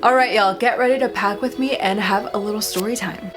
All right, y'all, get ready to pack with me and have a little story time.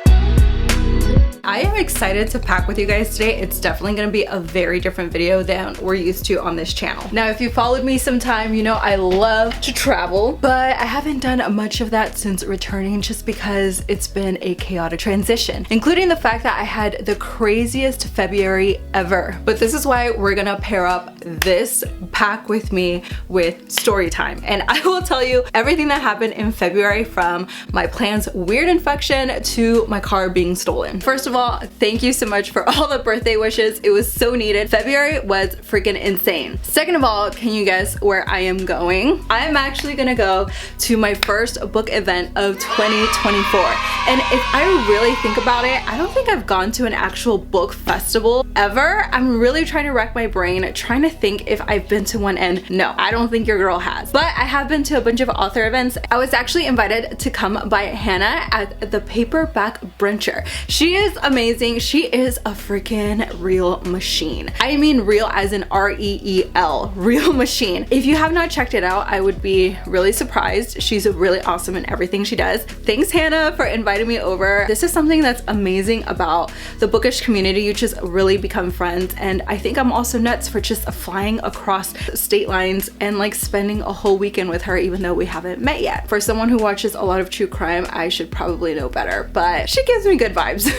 I am excited to pack with you guys today. It's definitely gonna be a very different video than we're used to on this channel. Now, if you followed me some time, you know I love to travel, but I haven't done much of that since returning just because it's been a chaotic transition, including the fact that I had the craziest February ever. But this is why we're gonna pair up this pack with me with story time. And I will tell you everything that happened in February, from my plans weird infection to my car being stolen. First of all, thank you so much for all the birthday wishes. It was so needed. February was freaking insane. Second of all, can you guess where I am going? I'm actually gonna go to my first book event of 2024. And if I really think about it, I don't think I've gone to an actual book festival ever. I'm really trying to rack my brain, trying to think if I've been to one, and no, I don't think your girl has. But I have been to a bunch of author events. I was actually invited to come by Hannah at the Paperback Bruncher. She is amazing. She is a freaking real machine. I mean real as in R-E-E-L, real machine. If you have not checked it out, I would be really surprised. She's really awesome in everything she does. Thanks, Hannah, for inviting me over. This is something that's amazing about the bookish community. You just really become friends, and I think I'm also nuts for just flying across state lines and like spending a whole weekend with her, even though we haven't met yet. For someone who watches a lot of true crime, I should probably know better, but she gives me good vibes.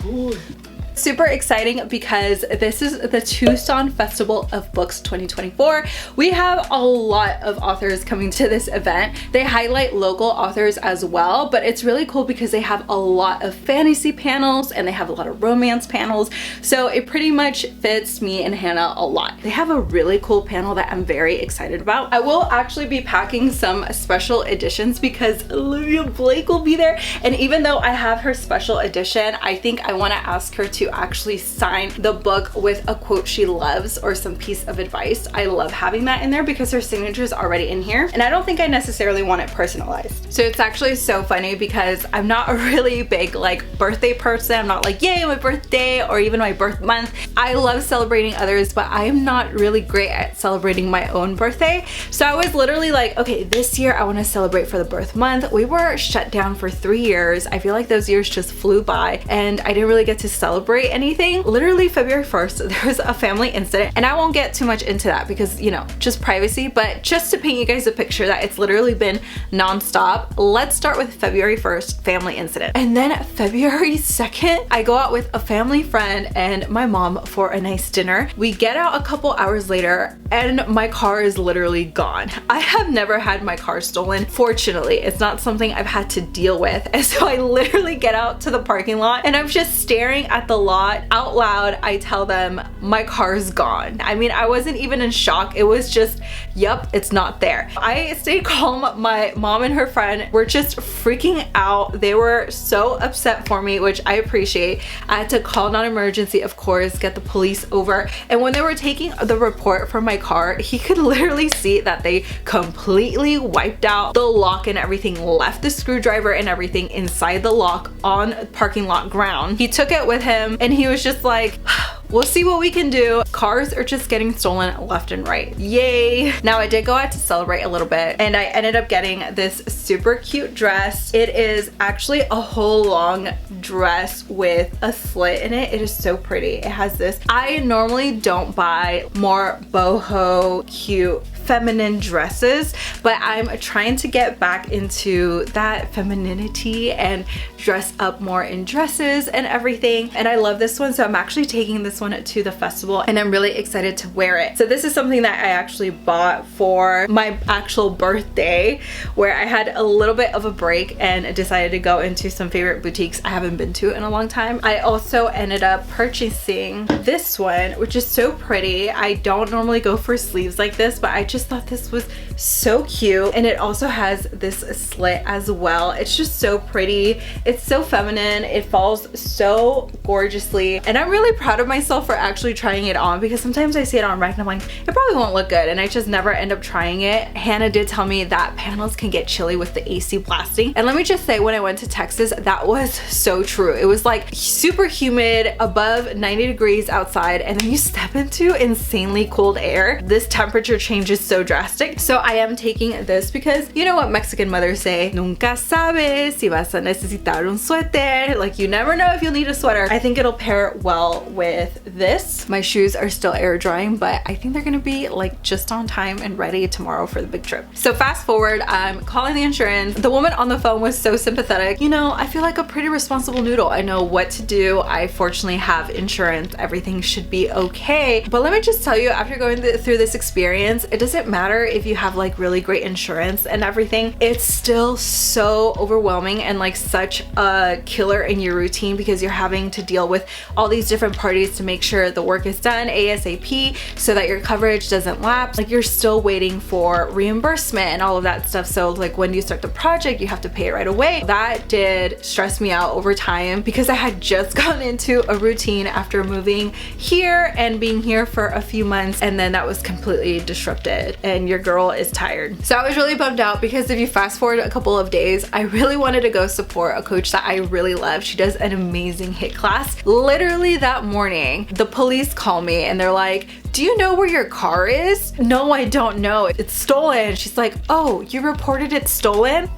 Ooh. Super exciting because this is the Tucson Festival of Books 2024. We have a lot of authors coming to this event. They highlight local authors as well, but it's really cool because they have a lot of fantasy panels and they have a lot of romance panels. So it pretty much fits me and Hannah a lot. They have a really cool panel that I'm very excited about. I will actually be packing some special editions because Olivie Blake will be there. And even though I have her special edition, I think I want to ask her to actually sign the book with a quote she loves or some piece of advice. I love having that in there because her signature is already in here, and I don't think I necessarily want it personalized. So it's actually so funny because I'm not a really big like birthday person. I'm not like, yay, my birthday, or even my birth month. I love celebrating others, but I am not really great at celebrating my own birthday. So I was literally like, okay, this year I want to celebrate for the birth month. We were shut down for 3 years. I feel like those years just flew by and I didn't really get to celebrate anything. Literally February 1st, there was a family incident, and I won't get too much into that because, you know, just privacy, but just to paint you guys a picture that it's literally been nonstop. Let's start with February 1st, family incident. And then February 2nd, I go out with a family friend and my mom for a nice dinner. We get out a couple hours later and my car is literally gone. I have never had my car stolen. Fortunately, it's not something I've had to deal with. And so I literally get out to the parking lot and I'm just staring at the lot out loud. I tell them my car's gone. I mean, I wasn't even in shock. It was just, yep, it's not there. I stayed calm. My mom and her friend were just freaking out. They were so upset for me, which I appreciate. I had to call non-emergency, of course, get the police over. And when they were taking the report from my car, he could literally see that they completely wiped out the lock and everything, left the screwdriver and everything inside the lock on parking lot ground. He took it with him and he was just like, we'll see what we can do. Cars are just getting stolen left and right. Yay. Now I did go out to celebrate a little bit and I ended up getting this super cute dress. It is actually a whole long dress with a slit in it. It is so pretty. It has this. I normally don't buy more boho cute feminine dresses, but I'm trying to get back into that femininity and dress up more in dresses and everything. And I love this one, so I'm actually taking this one to the festival and I'm really excited to wear it. So this is something that I actually bought for my actual birthday, where I had a little bit of a break and decided to go into some favorite boutiques I haven't been to in a long time. I also ended up purchasing this one, which is so pretty. I don't normally go for sleeves like this, but I just thought this was so cute. And it also has this slit as well. It's just so pretty. It's so feminine. It falls so gorgeously. And I'm really proud of myself for actually trying it on, because sometimes I see it on rack and I'm like, it probably won't look good. And I just never end up trying it. Hannah did tell me that panels can get chilly with the AC blasting. And let me just say, when I went to Texas, that was so true. It was like super humid, above 90 degrees outside, and then you step into insanely cold air. This temperature changes so drastic. So I am taking this because you know what Mexican mothers say, nunca sabes si vas a necesitar un suéter. Like you never know if you'll need a sweater. I think it'll pair well with this. My shoes are still air drying, but I think they're gonna be like just on time and ready tomorrow for the big trip. So fast forward, I'm calling the insurance. The woman on the phone was so sympathetic. You know, I feel like a pretty responsible noodle. I know what to do. I fortunately have insurance. Everything should be okay. But let me just tell you, after going through this experience, it doesn't matter if you have like really great insurance and everything. It's still so overwhelming and like such a killer in your routine because you're having to deal with all these different parties to make sure the work is done ASAP so that your coverage doesn't lapse. Like you're still waiting for reimbursement and all of that stuff. So like when you start the project, you have to pay it right away. That did stress me out over time because I had just gone into a routine after moving here and being here for a few months, and then that was completely disrupted and your girl is tired. So I was really bummed out because if you fast forward a couple of days, I really wanted to go support a coach that I really love. She does an amazing HIIT class. Literally that morning, the police call me and they're like, do you know where your car is? No, I don't know. It's stolen. She's like, oh, you reported it stolen?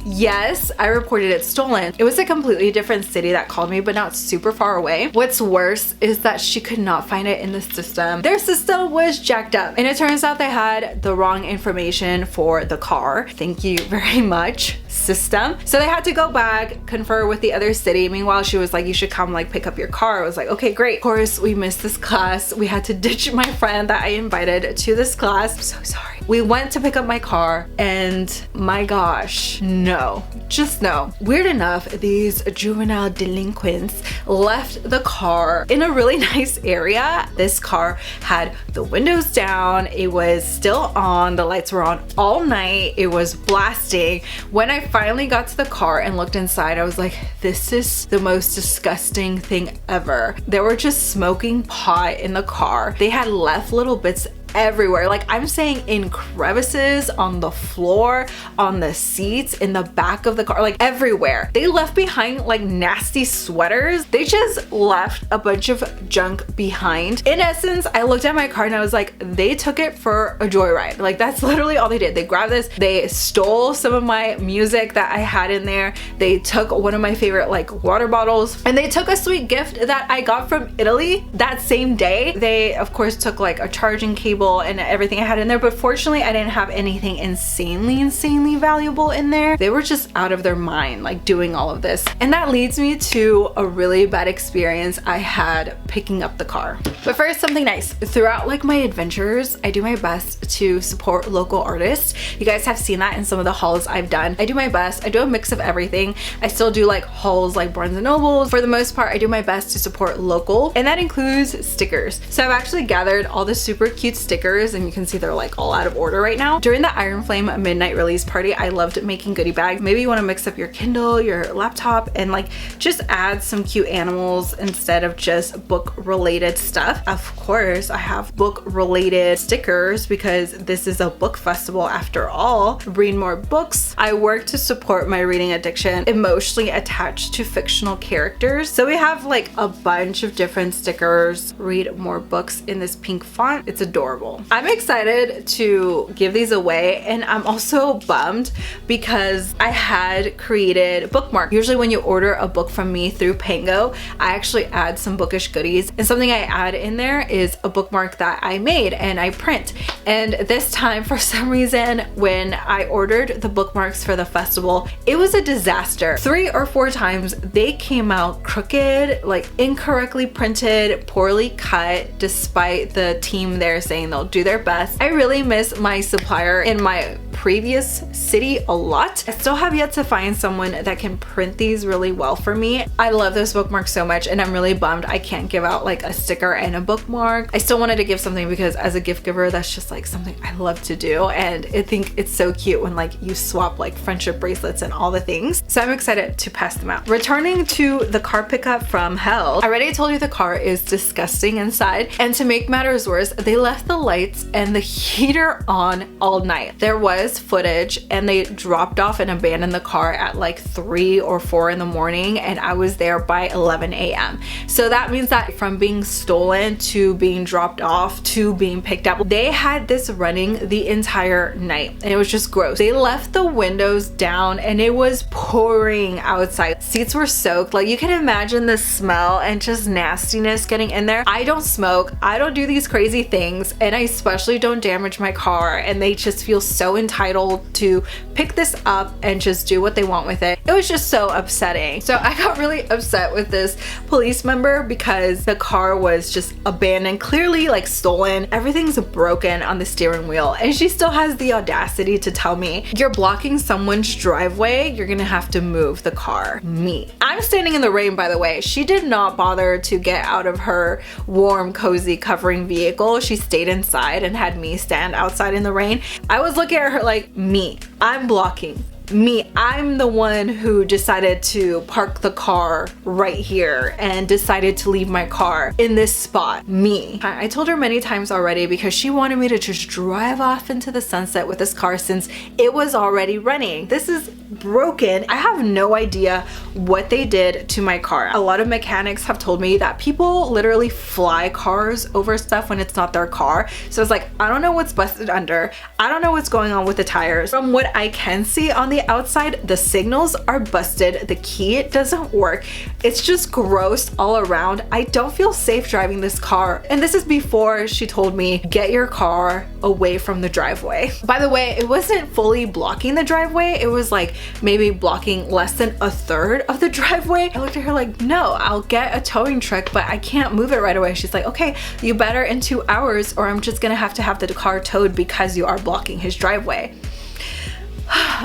Yes, I reported it stolen. It was a completely different city that called me, but not super far away. What's worse is that she could not find it in the system. Their system was jacked up, and it turns out they had the wrong information for the car. Thank you very much, system. So they had to go back, confer with the other city. Meanwhile, she was like, you should come like pick up your car. I was like, okay, great. Of course, we missed this class. We had to ditch my friend that I invited to this class. I'm so sorry. We went to pick up my car and my gosh, no, just no. Weird enough, these juvenile delinquents left the car in a really nice area. This car had the windows down. It was still on. The lights were on all night. It was blasting. When I finally got to the car and looked inside, I was like, this is the most disgusting thing ever. They were just smoking pot in the car. They had left little bits everywhere. Like I'm saying, in crevices, on the floor, on the seats, in the back of the car, like everywhere. They left behind like nasty sweaters. They just left a bunch of junk behind. In essence, I looked at my car and I was like, they took it for a joyride. Like that's literally all they did. They grabbed this, they stole some of my music that I had in there. They took one of my favorite like water bottles, and they took a sweet gift that I got from Italy that same day. They of course took like a charging cable and everything I had in there, but fortunately I didn't have anything insanely valuable in there. They were just out of their mind like doing all of this, and that leads me to a really bad experience I had picking up the car. But first, something nice. Throughout like my adventures, I do my best to support local artists. You guys have seen that in some of the hauls I've done. I do my best. I do a mix of everything. I still do like hauls like Barnes & Nobles. For the most part, I do my best to support local, and that includes stickers. So I've actually gathered all the super cute stickers, and you can see they're like all out of order right now. During the Iron Flame midnight release party, I loved making goodie bags. Maybe you want to mix up your Kindle, your laptop, and like just add some cute animals instead of just book related stuff. Of course, I have book related stickers because this is a book festival after all. Read more books. I work to support my reading addiction, emotionally attached to fictional characters. So we have like a bunch of different stickers. Read more books in this pink font. It's adorable. I'm excited to give these away, and I'm also bummed because I had created bookmark. Usually when you order a book from me through Pango, I actually add some bookish goodies, and something I add in there is a bookmark that I made and I print. And this time, for some reason, when I ordered the bookmarks for the festival, it was a disaster. 3 or 4 times they came out crooked, like incorrectly printed, poorly cut, despite the team there saying they'll do their best. I really miss my supplier in my previous city a lot. I still have yet to find someone that can print these really well for me. I love those bookmarks so much, and I'm really bummed I can't give out like a sticker and a bookmark. I still wanted to give something because as a gift giver, that's just like something I love to do, and I think it's so cute when like you swap like friendship bracelets and all the things. So I'm excited to pass them out. Returning to the car pickup from hell, I already told you the car is disgusting inside, and to make matters worse, they left the lights and the heater on all night. There was was footage and they dropped off and abandoned the car at like 3 or 4 in the morning, and I was there by 11 a.m. So that means that from being stolen to being dropped off to being picked up, they had this running the entire night, and it was just gross. They left the windows down and it was pouring outside. Seats were soaked. Like, you can imagine the smell and just nastiness getting in there. I don't smoke, I don't do these crazy things, and I especially don't damage my car, and they just feel so entitled to pick this up and just do what they want with it. It was just so upsetting. So I got really upset with this police member because the car was just abandoned, clearly like stolen. Everything's broken on the steering wheel, and she still has the audacity to tell me, you're blocking someone's driveway, you're gonna have to move the car. Me. I'm standing in the rain, by the way. She did not bother to get out of her warm, cozy covering vehicle. She stayed inside and had me stand outside in the rain. I was looking at her like, me, I'm blocking. Me, I'm the one who decided to park the car right here and decided to leave my car in this spot. Me. I told her many times already because she wanted me to just drive off into the sunset with this car since it was already running. This is broken. I have no idea what they did to my car. A lot of mechanics have told me that people literally fly cars over stuff when it's not their car. So it's like, I don't know what's busted under. I don't know what's going on with the tires. From what I can see on the outside, the signals are busted. The key doesn't work. It's just gross all around. I don't feel safe driving this car. And this is before she told me, get your car away from the driveway. By the way, it wasn't fully blocking the driveway. It was like maybe blocking less than a third of the driveway. I looked at her like, no, I'll get a towing truck, but I can't move it right away. She's like, okay, you better in 2 hours or I'm just gonna have the car towed because you are blocking his driveway.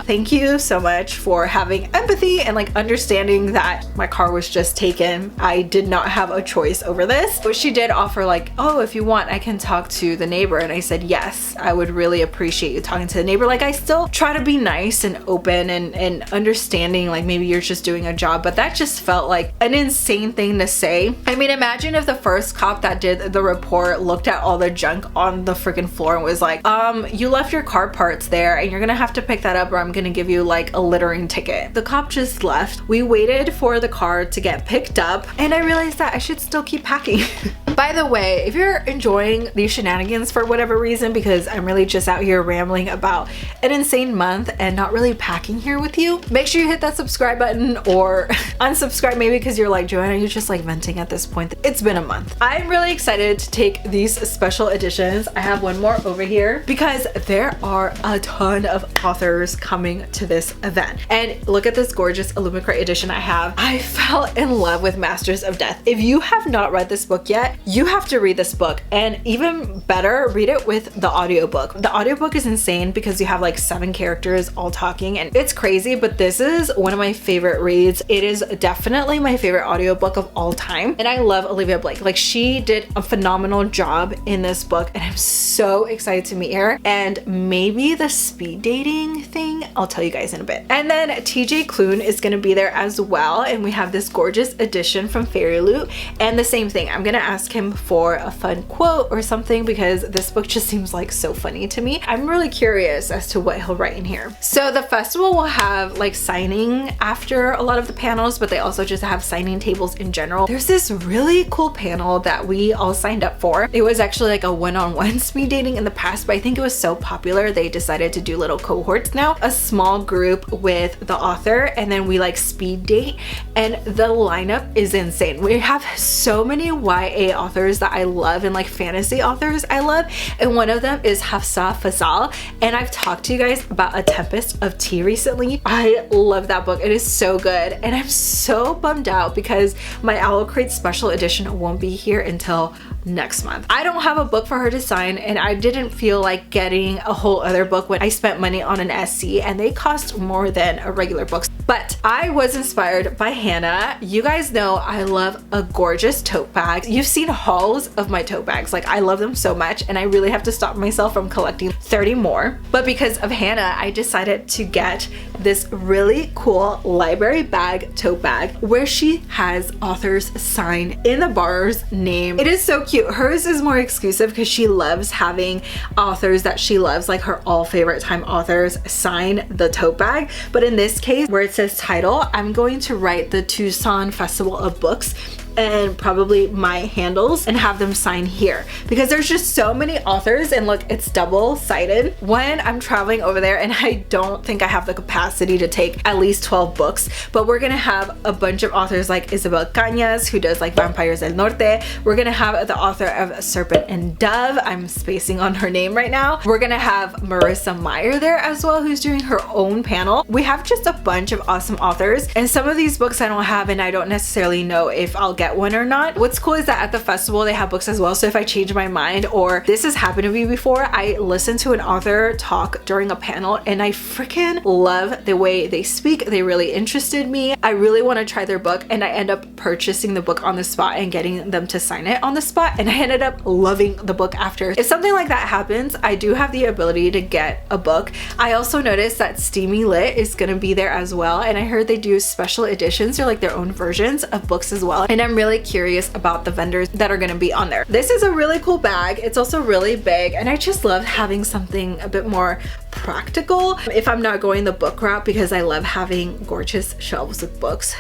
Thank you so much for having empathy and like understanding that my car was just taken. I did not have a choice over this. But she did offer like, oh, if you want, I can talk to the neighbor. And I said, yes, I would really appreciate you talking to the neighbor. Like, I still try to be nice and open and understanding, like maybe you're just doing a job, but that just felt like an insane thing to say. I mean, imagine if the first cop that did the report looked at all the junk on the freaking floor and was like, you left your car parts there and you're gonna have to pick that up or I'm gonna give you like a littering ticket. The cop just left. We waited for the car to get picked up and I realized that I should still keep packing. By the way, if you're enjoying these shenanigans for whatever reason, because I'm really just out here rambling about an insane month and not really packing here with you, make sure you hit that subscribe button or unsubscribe maybe because you're like, Joanna, you're just like venting at this point. It's been a month. I'm really excited to take these special editions. I have one more over here because there are a ton of authors coming to this event. And look at this gorgeous Illumicrate edition I have. I fell in love with Masters of Death. If you have not read this book yet, you have to read this book, and even better, read it with the audiobook. The audiobook is insane because you have like 7 characters all talking and it's crazy, but this is one of my favorite reads. It is definitely my favorite audiobook of all time. And I love Olivie Blake. Like, she did a phenomenal job in this book and I'm so excited to meet her. And maybe the speed dating thing, I'll tell you guys in a bit. And then TJ Klune is gonna be there as well. And we have this gorgeous edition from Fairyloot. And the same thing, I'm gonna ask him for a fun quote or something because this book just seems like so funny to me. I'm really curious as to what he'll write in here. So the festival will have like signing after a lot of the panels, but they also just have signing tables in general. There's this really cool panel that we all signed up for. It was actually like a one-on-one speed dating in the past, but I think it was so popular they decided to do little cohorts now. A small group with the author and then we like speed date, and the lineup is insane. We have so many YA authors that I love and like fantasy authors I love, and one of them is Hafsah Fazal, and I've talked to you guys about A Tempest of Tea recently. I love that book. It is so good, and I'm so bummed out because my Owlcrate special edition won't be here until next month. I don't have a book for her to sign, and I didn't feel like getting a whole other book when I spent money on an SC and they cost more than a regular book. But I was inspired by Hannah. You guys know I love a gorgeous tote bag. You've seen hauls of my tote bags. Like, I love them so much and I really have to stop myself from collecting 30 more. But because of Hannah, I decided to get this really cool library bag tote bag where she has authors sign in the borrower's name. It is so cute. cute. Hers is more exclusive because she loves having authors that she loves, like her all favorite time authors, sign the tote bag. But in this case, where it says title, I'm going to write the Tucson Festival of Books and probably my handles and have them sign here, because there's just so many authors. And look, it's double-sided. When I'm traveling over there, and I don't think I have the capacity to take at least 12 books, but we're gonna have a bunch of authors like Isabel Cañas, who does like Vampires del Norte. We're gonna have the author of Serpent and Dove, I'm spacing on her name right now. We're gonna have Marissa Meyer there as well, who's doing her own panel. We have just a bunch of awesome authors, and some of these books I don't have, and I don't necessarily know if I'll get one or not. What's cool is that at the festival they have books as well, so if I change my mind, or this has happened to me before, I listened to an author talk during a panel and I freaking love the way they speak. They really interested me. I really want to try their book, and I end up purchasing the book on the spot and getting them to sign it on the spot, and I ended up loving the book after. If something like that happens, I do have the ability to get a book. I also noticed that Steamy Lit is gonna be there as well, and I heard they do special editions or like their own versions of books as well, and I'm really curious about the vendors that are gonna be on there. This is a really cool bag. It's also really big, and I just love having something a bit more practical if I'm not going the book route, because I love having gorgeous shelves with books.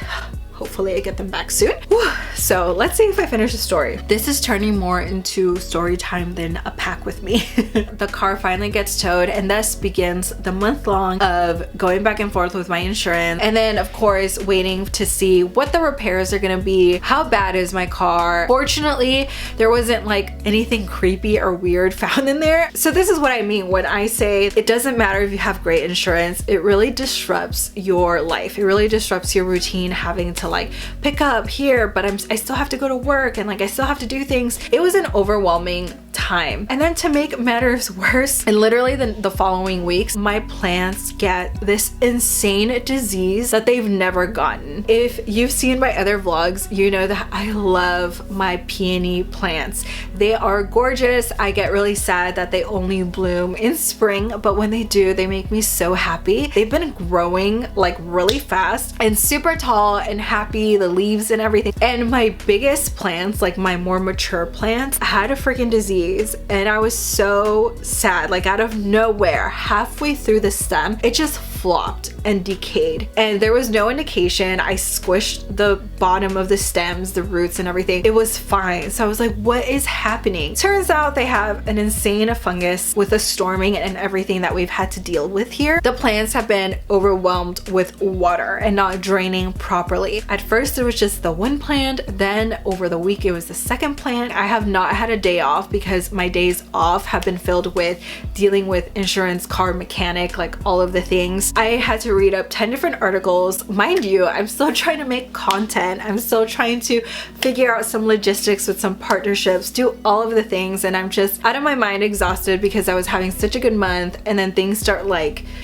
Hopefully I get them back soon. Whew. So let's see if I finish the story. This is turning more into story time than a pack with me. The car finally gets towed, and thus begins the month long of going back and forth with my insurance, and then of course waiting to see what the repairs are gonna be. How bad is my car? Fortunately, there wasn't like anything creepy or weird found in there. So this is what I mean when I say it doesn't matter if you have great insurance. It really disrupts your life. It really disrupts your routine, having to like pick up here, but I still have to go to work, and like I still have to do things. It was an overwhelming time. And then to make matters worse, and literally the following weeks, my plants get this insane disease that they've never gotten. If you've seen my other vlogs, you know that I love my peony plants. They are gorgeous. I get really sad that they only bloom in spring, but when they do, they make me so happy. They've been growing like really fast and super tall and happy, the leaves and everything. And my biggest plants, like my more mature plants, had a freaking disease, and I was so sad. Like out of nowhere, halfway through the stem, it just flopped and decayed, and there was no indication. I squished the bottom of the stems, the roots and everything. It was fine. So I was like, what is happening? Turns out they have an insane fungus with the storming and everything that we've had to deal with here. The plants have been overwhelmed with water and not draining properly. At first it was just the one plant, then over the week it was the second plant. I have not had a day off because my days off have been filled with dealing with insurance, car mechanic, like all of the things. I had to read up 10 different articles. Mind you, I'm still trying to make content. I'm still trying to figure out some logistics with some partnerships, do all of the things, and I'm just out of my mind exhausted because I was having such a good month, and then things start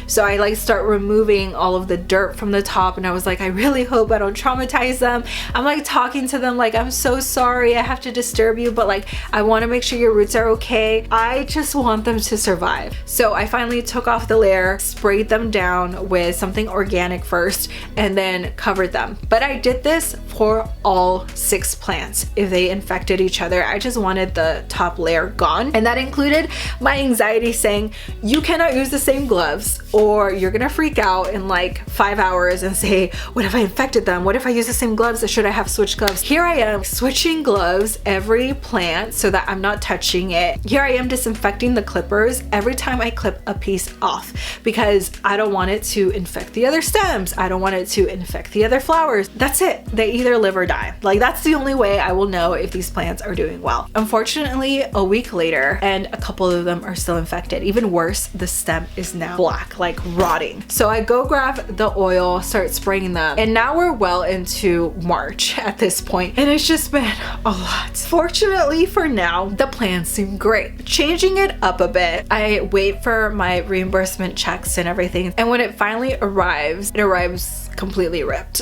so I start removing all of the dirt from the top, and I was like, I really hope I don't traumatize them. I'm like talking to them like, I'm so sorry I have to disturb you, but like I want to make sure your roots are okay. I just want them to survive. So I finally took off the layer, sprayed them down with something organic first, and then covered them. But I did this for all 6 plants. If they infected each other, I just wanted the top layer gone, and that included my anxiety saying, you cannot use the same gloves or you're gonna freak out in like 5 hours and say, what if I infected them? What if I use the same gloves, or should I have switched gloves? Here I am switching gloves every plant so that I'm not touching it. Here I am disinfecting the clippers every time I clip a piece off, because I don't want it to infect the other stems. I don't want it to infect the other flowers. That's it. They either live or die. Like that's the only way I will know if these plants are doing well. Unfortunately, a week later, and a couple of them are still infected. Even worse, the stem is now black, like rotting. So I go grab the oil, start spraying them, and now we're well into March at this point, and it's just been a lot. Fortunately for now, the plants seem great. Changing it up a bit, I wait for my reimbursement checks and everything, and when when it finally arrives, it arrives completely ripped.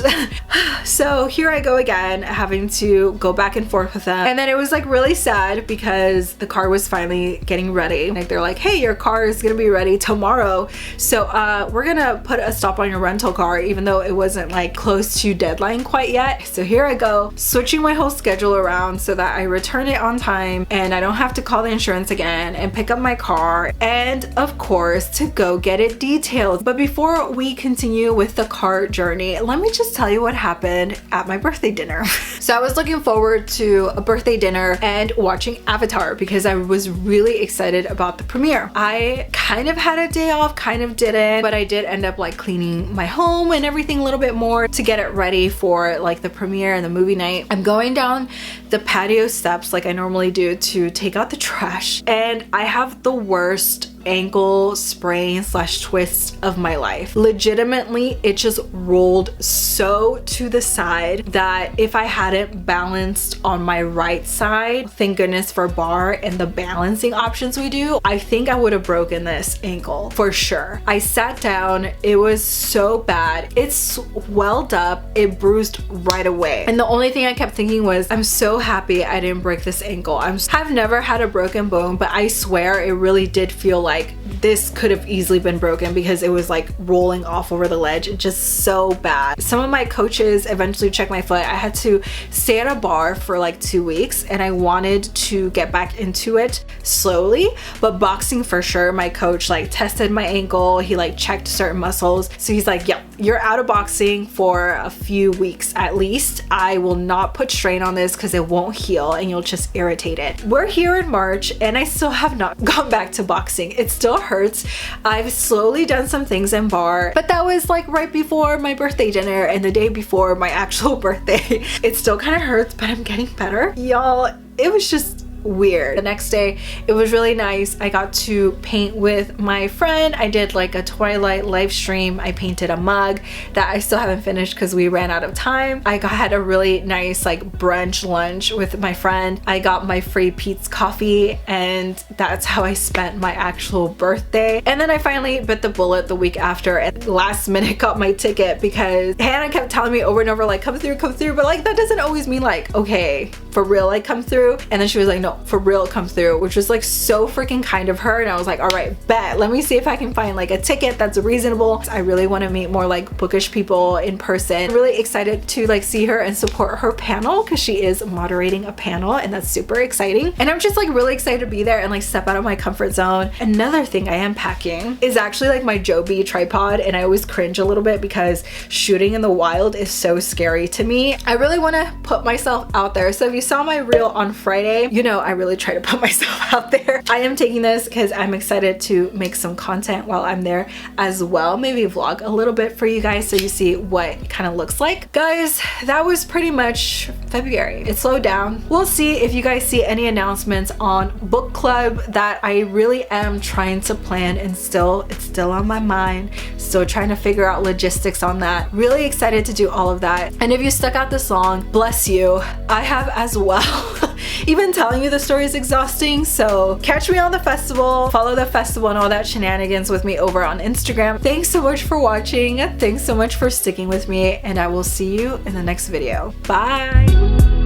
So here I go again, having to go back and forth with them. And then it was like really sad because the car was finally getting ready. Like they're like, hey, your car is gonna be ready tomorrow. So we're gonna put a stop on your rental car, even though it wasn't like close to deadline quite yet. So here I go, switching my whole schedule around so that I return it on time and I don't have to call the insurance again and pick up my car, and of course to go get it detailed. But before we continue with the car journey, let me just tell you what happened at my birthday dinner. So I was looking forward to a birthday dinner and watching Avatar because I was really excited about the premiere. I kind of had a day off, kind of didn't, but I did end up like cleaning my home and everything a little bit more to get it ready for like the premiere and the movie night. I'm going down the patio steps like I normally do to take out the trash, and I have the worst ankle sprain slash twist of my life. Legitimately, it just rolled so to the side that if I hadn't balanced on my right side, thank goodness for bar and the balancing options we do, I think I would have broken this ankle for sure. I sat down, it was so bad. It swelled up, it bruised right away. And the only thing I kept thinking was, I'm so happy I didn't break this ankle. I've never had a broken bone, but I swear it really did feel like this could have easily been broken because it was like rolling off over the ledge, just so bad. Some of my coaches eventually checked my foot. I had to stay at a bar for like 2 weeks and I wanted to get back into it slowly, but boxing for sure. My coach like tested my ankle, he like checked certain muscles, so he's like, yep, you're out of boxing for a few weeks at least. I will not put strain on this because it won't heal and you'll just irritate it. We're here in March and I still have not gone back to boxing. It still hurts. I've slowly done some things in bar, but that was like right before my birthday dinner and the day before my actual birthday. It still kind of hurts, but I'm getting better. Y'all, it was just weird. The next day it was really nice. I got to paint with my friend. I did like a Twilight live stream. I painted a mug that I still haven't finished because we ran out of time. I had a really nice like brunch lunch with my friend. I got my free Pete's coffee and that's how I spent my actual birthday. And then I finally bit the bullet the week after and last minute got my ticket because Hannah kept telling me over and over like, come through, but like that doesn't always mean like, okay, for real, like come through. And then she was like, no, for real, come through, which was like so freaking kind of her. And I was like, all right, bet, let me see if I can find like a ticket that's reasonable. I really want to meet more like bookish people in person. I'm really excited to like see her and support her panel because she is moderating a panel and that's super exciting. And I'm just like really excited to be there and like step out of my comfort zone. Another thing I am packing is actually like my Joby tripod, and I always cringe a little bit because shooting in the wild is so scary to me. I really want to put myself out there. So if you saw my reel on Friday, you know I really try to put myself out there. I am taking this because I'm excited to make some content while I'm there as well. Maybe vlog a little bit for you guys so you see what it kind of looks like. Guys, that was pretty much February. It slowed down. We'll see if you guys see any announcements on book club that I really am trying to plan, and it's still on my mind. Still trying to figure out logistics on that. Really excited to do all of that. And if you stuck out this long, bless you. I have as well. Even telling you the story is exhausting, so catch me on the festival, follow the festival and all that shenanigans with me over on Instagram. Thanks so much for watching, thanks so much for sticking with me, and I will see you in the next video. Bye!